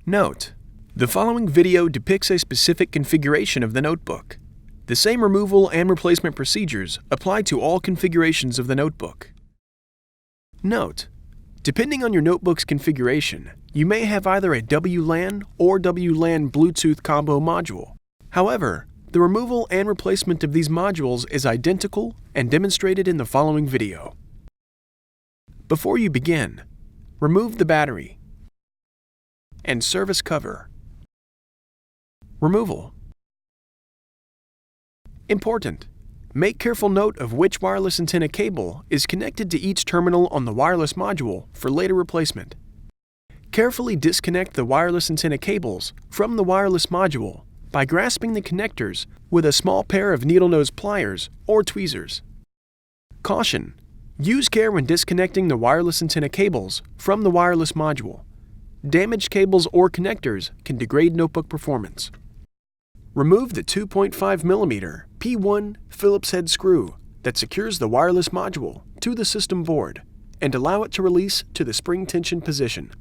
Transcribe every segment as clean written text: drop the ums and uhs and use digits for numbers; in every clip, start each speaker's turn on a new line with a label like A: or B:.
A: Note: the following video depicts a specific configuration of the notebook. The same removal and replacement procedures apply to all configurations of the notebook. Note: depending on your notebook's configuration, you may have either a WLAN or WLAN Bluetooth combo module. However, the removal and replacement of these modules is identical and demonstrated in the following video. Before you begin, remove the battery and service cover. Removal. Important: make careful note of which wireless antenna cable is connected to each terminal on the wireless module for later replacement. Carefully disconnect the wireless antenna cables from the wireless module by grasping the connectors with a small pair of needle nose pliers or tweezers. Caution: use care when disconnecting the wireless antenna cables from the wireless module. Damaged cables or connectors can degrade notebook performance. Remove the 2.5mm P1 Phillips head screw that secures the wireless module to the system board and allow it to release to the spring tension position.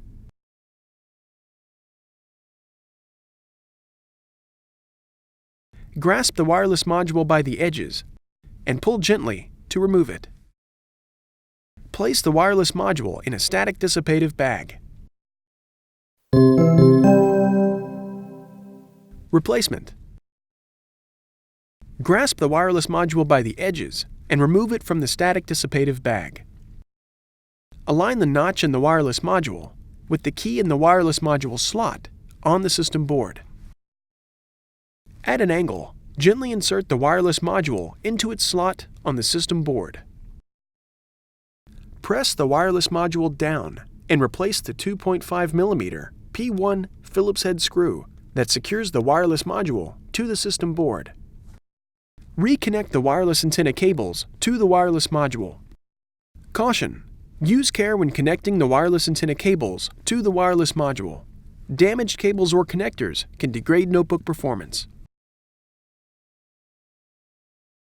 A: Grasp the wireless module by the edges and pull gently to remove it. Place the wireless module in a static dissipative bag. Replacement. Grasp the wireless module by the edges and remove it from the static dissipative bag. Align the notch in the wireless module with the key in the wireless module slot on the system board. At an angle, gently insert the wireless module into its slot on the system board. Press the wireless module down and replace the 2.5mm P1 Phillips head screw that secures the wireless module to the system board. Reconnect the wireless antenna cables to the wireless module. Caution: use care when connecting the wireless antenna cables to the wireless module. Damaged cables or connectors can degrade notebook performance.